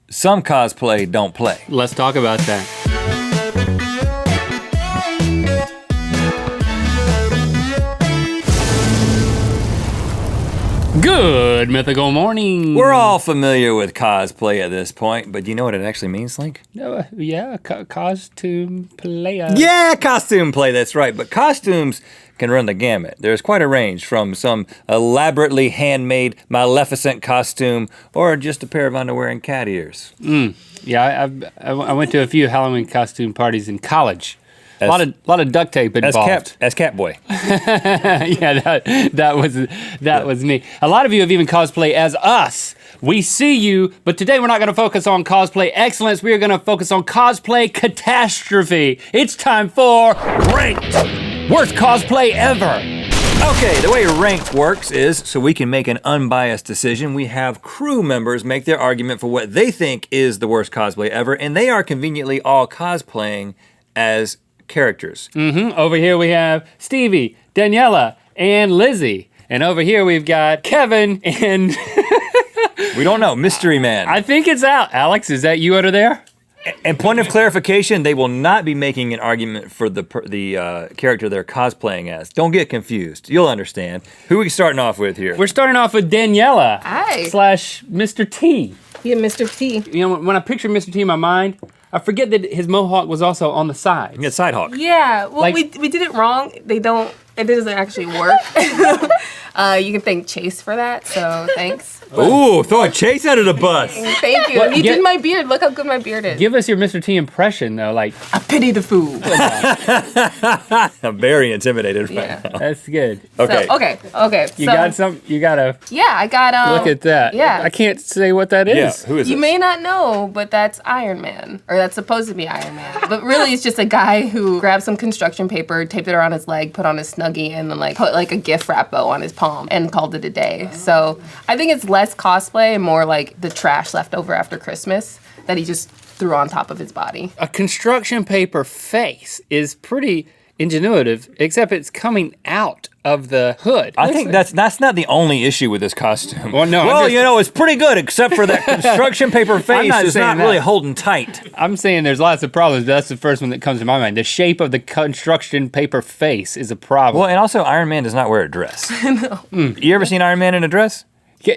some cosplay don't play. Let's talk about that. Good Mythical Morning. We're all familiar with cosplay at this point, but do you know what it actually means, Link? Yeah, costume player. Yeah, costume play, that's right. But costumes can run the gamut. There's quite a range from some elaborately handmade Maleficent costume or just a pair of underwear and cat ears. Yeah, I went to a few Halloween costume parties in college. A lot of duct tape involved. As Catboy. Yeah, that was me. A lot of you have even cosplayed as us. We see you, but today we're not going to focus on cosplay excellence. We are going to focus on cosplay catastrophe. It's time for Ranked Worst Cosplay Ever. Okay, the way Ranked works is so we can make an unbiased decision. We have crew members make their argument for what they think is the worst cosplay ever, and they are conveniently all cosplaying as characters. Over here we have Stevie, Daniela, and Lizzie. And over here we've got Kevin and... We don't know, Mystery Man. I think it's out. Alex, is that you under there? And point of clarification, they will not be making an argument for the character they're cosplaying as. Don't get confused. You'll understand. Who are we starting off with here? We're starting off with Daniela. Hi. Slash Mr. T. Yeah, Mr. T. You know, when I picture Mr. T in my mind, I forget that his mohawk was also on the side. Yeah, side hawk. Yeah, well, we did it wrong. It doesn't actually work. You can thank Chase for that, so thanks. Ooh, throwing Chase out of the bus. Thank you. He did my beard. Look how good my beard is. Give us your Mr. T impression, though. Like, I pity the fool. I'm very intimidated right now. That's good. Okay. So, okay. You got some? You gotta Yeah, I got look at that. Yeah. I can't say what that is. Yeah, who is You this? may not know, but that's Iron Man, or that's supposed to be Iron Man. But really, it's just a guy who grabbed some construction paper, taped it around his leg, put on his Snuggie, and then put a gift wrap bow on his palm and called it a day. So I think it's less cosplay and more like the trash left over after Christmas that he just threw on top of his body. A construction paper face is pretty ingenuitive, except it's coming out of the hood. I think that's not the only issue with this costume. Well, no. It's pretty good, except for that construction paper face is not really holding tight. I'm saying there's lots of problems, but that's the first one that comes to my mind. The shape of the construction paper face is a problem. Well, and also Iron Man does not wear a dress. No. You ever seen Iron Man in a dress?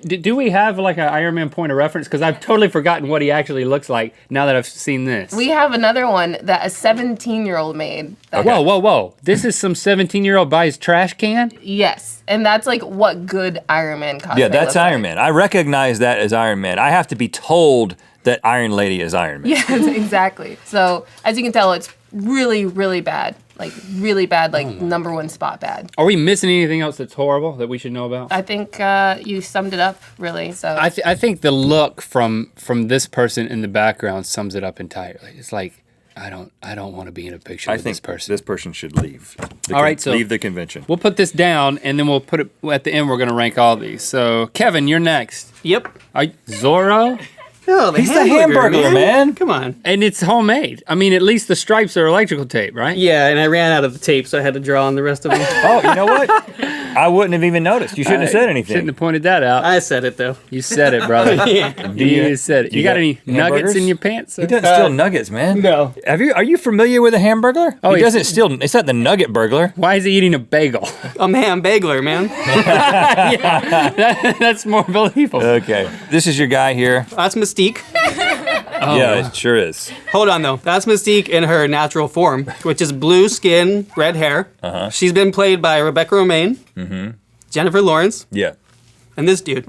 Do we have like an Iron Man point of reference? Because I've totally forgotten what he actually looks like now that I've seen this. We have another one that a 17-year-old made. Okay. Whoa. This is some 17-year-old buys trash can? Yes, and that's like what good Iron Man cosplay Yeah, that's looks Iron like. Man. I recognize that as Iron Man. I have to be told that Iron Lady is Iron Man. Yes, exactly. So as you can tell, it's really, really bad. Number one spot bad. Are we missing anything else that's horrible that we should know about? I think you summed it up, really. So I think the look from this person in the background sums it up entirely. It's like, I don't want to be in a picture with this person. This person should leave. All right, so leave the convention. We'll put this down, and then we'll put it at the end. We're going to rank all these. So, Kevin, you're next. Yep. Zorro? No, He's the Hamburglar, man. Come on. And it's homemade. I mean, at least the stripes are electrical tape, right? Yeah, and I ran out of the tape, so I had to draw on the rest of them. Oh, you know what? I wouldn't have even noticed. You shouldn't have said anything. Shouldn't have pointed that out. I said it, though. You said it, brother. Yeah. You said it. You got any nuggets in your pants? He doesn't steal nuggets, man. No. Are you familiar with a Hamburglar? Oh, he doesn't steal. It's not the nugget burglar. Why is he eating a bagel? I'm ham bagler, man. That's more believable. Okay. This is your guy here. That's Mystique. Yeah, it sure is. Hold on, though. That's Mystique in her natural form, which is blue skin, red hair. Uh-huh. She's been played by Rebecca Romaine, Jennifer Lawrence, Yeah. and this dude.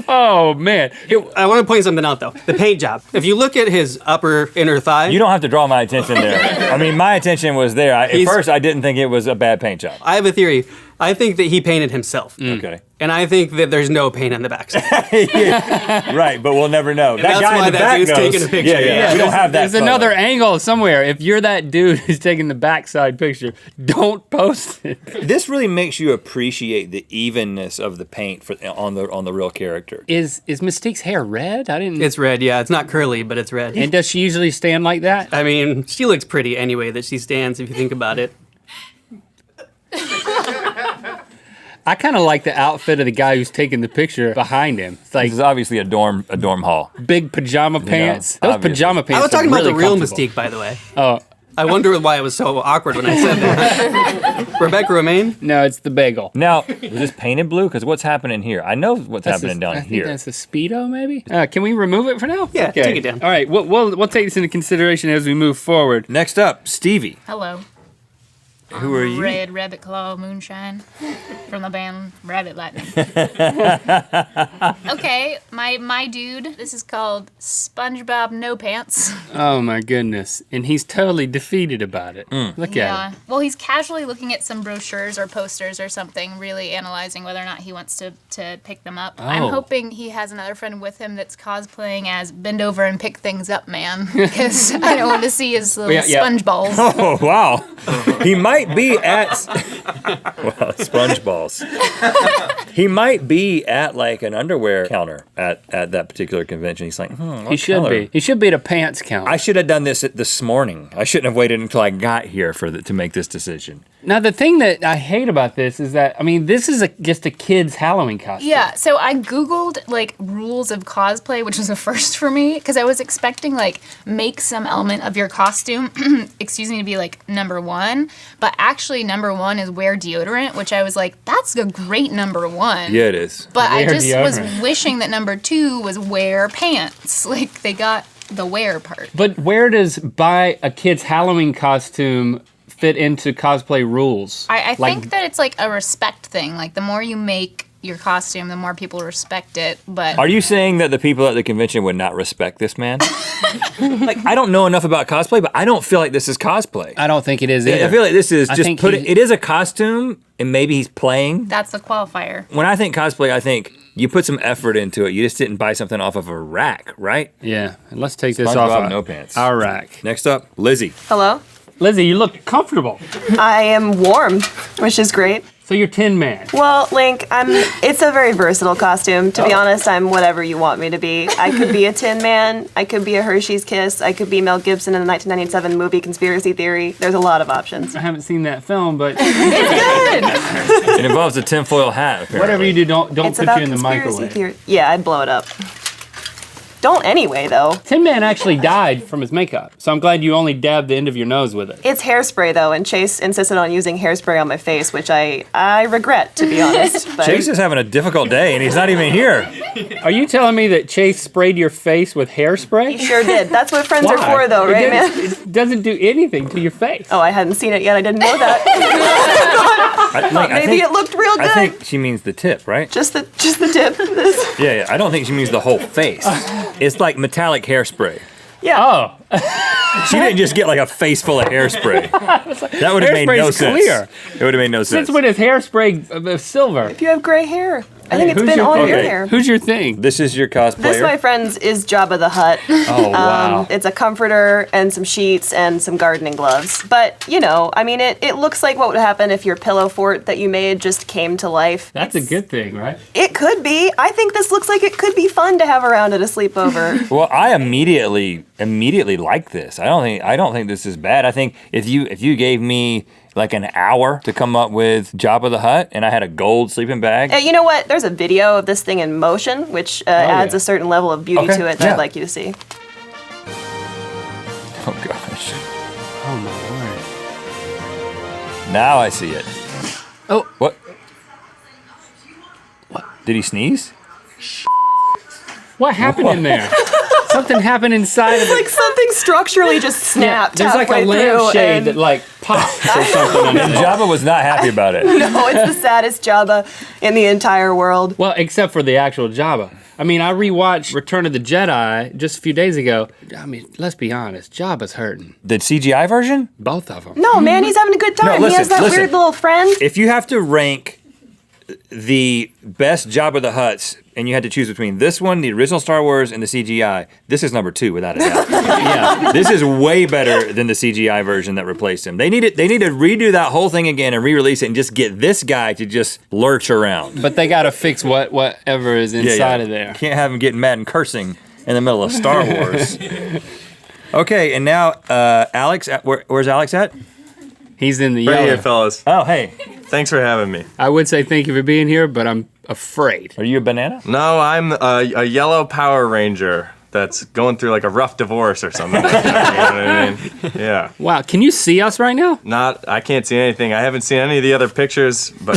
Oh, man. I want to point something out, though. The paint job. If you look at his upper inner thigh, You don't have to draw my attention there. I mean, my attention was there. At first, I didn't think it was a bad paint job. I have a theory. I think that he painted himself. Okay. And I think that there's no paint on the backside. Right, but we'll never know. that's guy why in the that back dude's knows. taking a picture. Yeah. We don't have that. There's another angle somewhere. If you're that dude who's taking the backside picture, don't post it. This really makes you appreciate the evenness of the paint on the real character. Is Mystique's hair red? I didn't. It's red, yeah. It's not curly, but it's red. And does she usually stand like that? I mean, she looks pretty anyway that she stands if you think about it. I kind of like the outfit of the guy who's taking the picture behind him. It's like This is obviously a dorm hall. big pajama pants. Those obviously. pajama pants I was talking are about really the real comfortable. Mystique, by the way. Oh, I wonder why it was so awkward when I said that. Rebecca Romaine? no, it's the bagel. Now, was this painted blue? Because what's happening here? I know what's happening down I think here. that's a Speedo, maybe? Can we remove it for now? Yeah, take it down. All right, we'll take this into consideration as we move forward. Next up, Stevie. Hello. Who are you? Red Rabbit Claw Moonshine from the band Rabbit Lightning. Okay, my dude, this is called Spongebob No Pants. Oh my goodness. And he's totally defeated about it. Look at Yeah. him. Well, he's casually looking at some brochures or posters or something, really analyzing whether or not he wants to pick them up. Oh. I'm hoping he has another friend with him that's cosplaying as Bend Over and Pick Things Up Man, because I don't want to see his little Yeah. sponge balls. Oh, wow. He might be at... Well, sponge balls. He might be at like an underwear counter at that particular convention. He's like, what He should color? be. He should be at a pants count. I should have done this this morning. I shouldn't have waited until I got here to make this decision. Now, the thing that I hate about this is that, I mean, this is just a kid's Halloween costume. Yeah, so I Googled like rules of cosplay, which was a first for me, because I was expecting like make some element of your costume, excuse me, to be like number one, but actually number one is wear deodorant, which I was like, that's a great number one. Yeah, it is. But I Wear just was deodorant. wishing that number two was wear pants. Like they got the wear part. But where does buy a kid's Halloween costume fit into cosplay rules? I Like, think that it's like a respect thing. Like the more you make your costume, the more people respect it. But Are you saying that the people at the convention would not respect this man? Like, I don't know enough about cosplay, but I don't feel like this is cosplay. I don't think it is either. I feel like this is I just think put he- it is a costume, and maybe he's playing. that's the qualifier. When I think cosplay, I think you put some effort into it. You just didn't buy something off of a rack, right? Yeah, and let's take this SpongeBob off no pants. our rack. Next up, Lizzie. Hello? Lizzie, you look comfortable. I am warm, which is great. So you're Tin Man. Well, Link, it's a very versatile costume. To be honest, I'm whatever you want me to be. I could be a Tin Man, I could be a Hershey's Kiss, I could be Mel Gibson in the 1997 movie Conspiracy Theory. There's a lot of options. I haven't seen that film, but It involves a tinfoil hat, apparently. whatever you do, don't It's put about you in the conspiracy microwave. theory. Yeah, I'd blow it up. Don't anyway, though. Tin Man actually died from his makeup, so I'm glad you only dabbed the end of your nose with it. It's hairspray, though, and Chase insisted on using hairspray on my face, which I regret, to be honest. But Chase is having a difficult day, and he's not even here. Are you telling me that Chase sprayed your face with he hairspray? sure did. That's what friends are for, though, right, man? It doesn't do anything to your face. Oh, I hadn't seen it yet. I didn't know that. Maybe it looked real good. I think she means the tip, right? Just the tip. Yeah, I don't think she means the whole face. It's like metallic hairspray. Yeah. Oh, She didn't just get like a face full of hairspray. That would have made no Hairspray's sense. clear. It would have made no sense. since when is hairspray silver? If you have gray hair, I think it's Who's been your- all your okay. hair. Who's your thing? This is your cosplayer. This, my friends, is Jabba the Hutt. Oh wow. It's a comforter and some sheets and some gardening gloves. But, you know, I mean, it looks like what would happen if your pillow fort that you made just came to life. That's a good thing, right? It could be. I think this looks like it could be fun to have around at a sleepover. Well, I immediately like this. I don't think this is bad. I think if you gave me like an hour to come up with Jabba the Hutt and I had a gold sleeping bag. You know what? There's a video of this thing in motion, which adds yeah. a certain level of beauty Okay, to it that yeah. I'd like you to see. Oh gosh. Oh my Now I see it. Oh. What? Did he sneeze? What happened in there? Something happened inside of Like it. something structurally just snapped. There's like a halfway through, lampshade and- that like pops or something. And Jabba was not happy about it. No, it's the saddest Jabba in the entire world. Well, except for the actual Jabba. I mean, I rewatched Return of the Jedi just a few days ago. I mean, let's be honest, Jabba's hurting. The CGI version? Both of them. No, man, he's having a good time. No, he has that listen. weird little friend. If you have to rank the best Jabba the Hutts and you had to choose between this one, the original Star Wars, and the CGI, this is number 2 without a doubt. Yeah. This is way better than the CGI version that replaced him. They need to redo that whole thing again and re-release it and just get this guy to just lurch around. But they gotta fix whatever is inside of there. Can't have him getting mad and cursing in the middle of Star Wars. Okay, and now Alex, where's Alex at? He's in the Right yellow. here, fellas. Oh, hey. Thanks for having me. I would say thank you for being here, but I'm afraid. Are you a banana? No, I'm a yellow Power Ranger that's going through like a rough divorce or something like that. You know what I mean? Yeah. Wow, can you see us right now? I can't see anything. I haven't seen any of the other pictures, but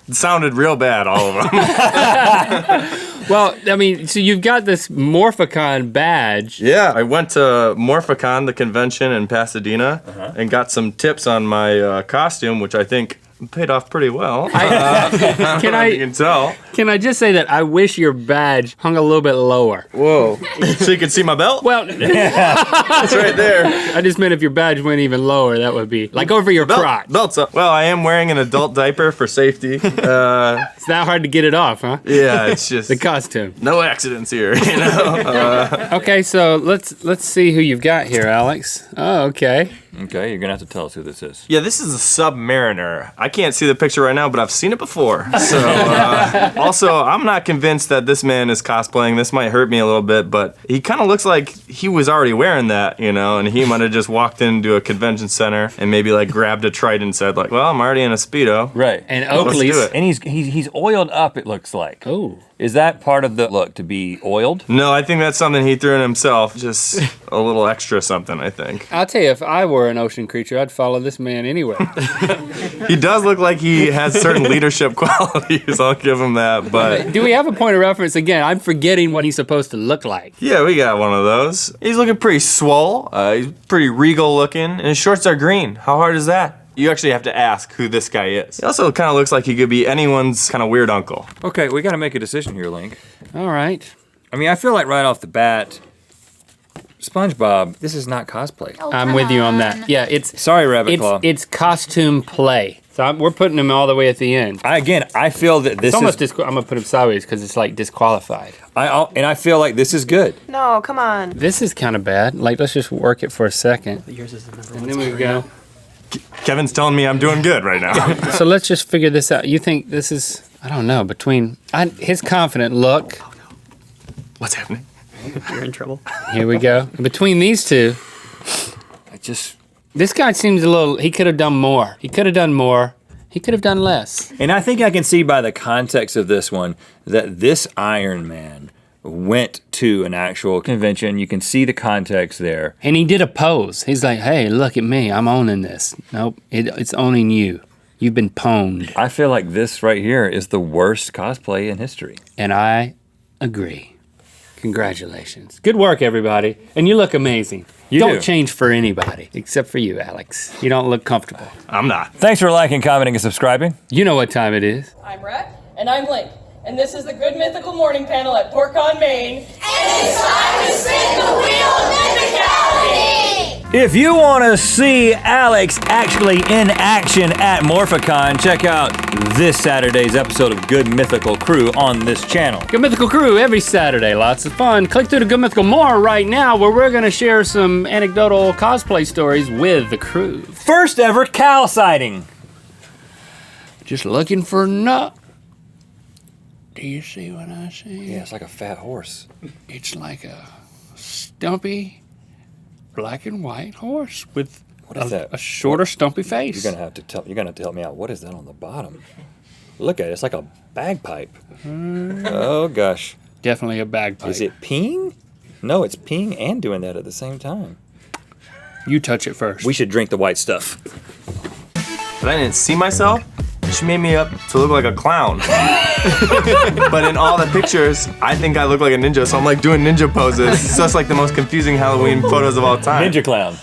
it sounded real bad, all of them. Well, I mean, so you've got this Morphicon badge. Yeah, I went to Morphicon, the convention in Pasadena, and got some tips on my costume, which I think paid off pretty well. You can tell. Can I just say that I wish your badge hung a little bit lower? Whoa. So you can see my belt? Well, It's right there. I just meant if your badge went even lower, that would be like over your crotch. Belt's up. Well, I am wearing an adult diaper for safety. It's that hard to get it off, huh? Yeah, it's just The costume. no accidents here, you know? Okay, so let's see who you've got here, Alex. Oh, okay. Okay, you're gonna have to tell us who this is. Yeah, this is a Submariner. I can't see the picture right now, but I've seen it before. So, also, I'm not convinced that this man is cosplaying. This might hurt me a little bit, but he kind of looks like he was already wearing that, you know, and he might have just walked into a convention center and maybe like grabbed a trident and said like, well, I'm already in a Speedo. Right. And Let's Oakley's. do it. And he's oiled up, it looks like. Oh. Is that part of the look, to be oiled? No, I think that's something he threw in himself. Just a little extra something, I think. I'll tell you, if I were an ocean creature, I'd follow this man anyway. He does look like he has certain leadership qualities. I'll give him that, but Do we have a point of reference? Again, I'm forgetting what he's supposed to look like. yeah, we got one of those. He's looking pretty swole. He's pretty regal looking, and his shorts are green. How hard is that? You actually have to ask who this guy is. He also kind of looks like he could be anyone's kind of weird uncle. Okay, we gotta make a decision here, Link. All right. I mean, I feel like right off the bat, SpongeBob, this is not cosplay. Oh, I'm come with you on on. that. Yeah, it's Sorry, Rabbit Claw. it's costume play. So we're putting him all the way at the end. I feel that this It's almost is. I'm gonna put him sideways because it's like disqualified. I feel like this is good. No, come on. This is kind of bad. Like, let's just work it for a second. Yours is the number And one. then we go. Kevin's telling me I'm doing good right now. So let's just figure this out. You think this is, I don't know, between his confident look. What's happening? You're in trouble. Here we go. Between these two, this guy seems a little, he could have done more. He could have done more. He could have done less. And I think I can see by the context of this one that this Iron Man went to an actual convention. You can see the context there. And he did a pose. He's like, hey, look at me. I'm owning this. Nope, it's owning you. You've been pwned. I feel like this right here is the worst cosplay in history. And I agree. Congratulations. Good work, everybody. And you look amazing. You don't do. change for anybody, except for you, Alex. You don't look comfortable. I'm not. Thanks for liking, commenting, and subscribing. You know what time it is. I'm Rhett. And I'm Link. And this is the Good Mythical Morning panel at PortCon, Maine. If you want to see Alex actually in action at Morphicon, check out this Saturday's episode of Good Mythical Crew on this channel. Good Mythical Crew every Saturday. Lots of fun. Click through to Good Mythical More right now, where we're going to share some anecdotal cosplay stories with the crew. First ever cow sighting. Just looking for nut. Do you see what I see? Yeah, it's like a fat horse. It's like a stumpy black and white horse with What is that? a shorter, stumpy face. You're gonna have to help me out. What is that on the bottom? Look at it. It's like a bagpipe. Oh gosh. Definitely a bagpipe. Is it peeing? No, it's peeing and doing that at the same time. You touch it first. We should drink the white stuff. But I didn't see myself. She made me up to look like a clown. But in all the pictures, I think I look like a ninja, so I'm like doing ninja poses. So it's like the most confusing Halloween photos of all time. Ninja clown.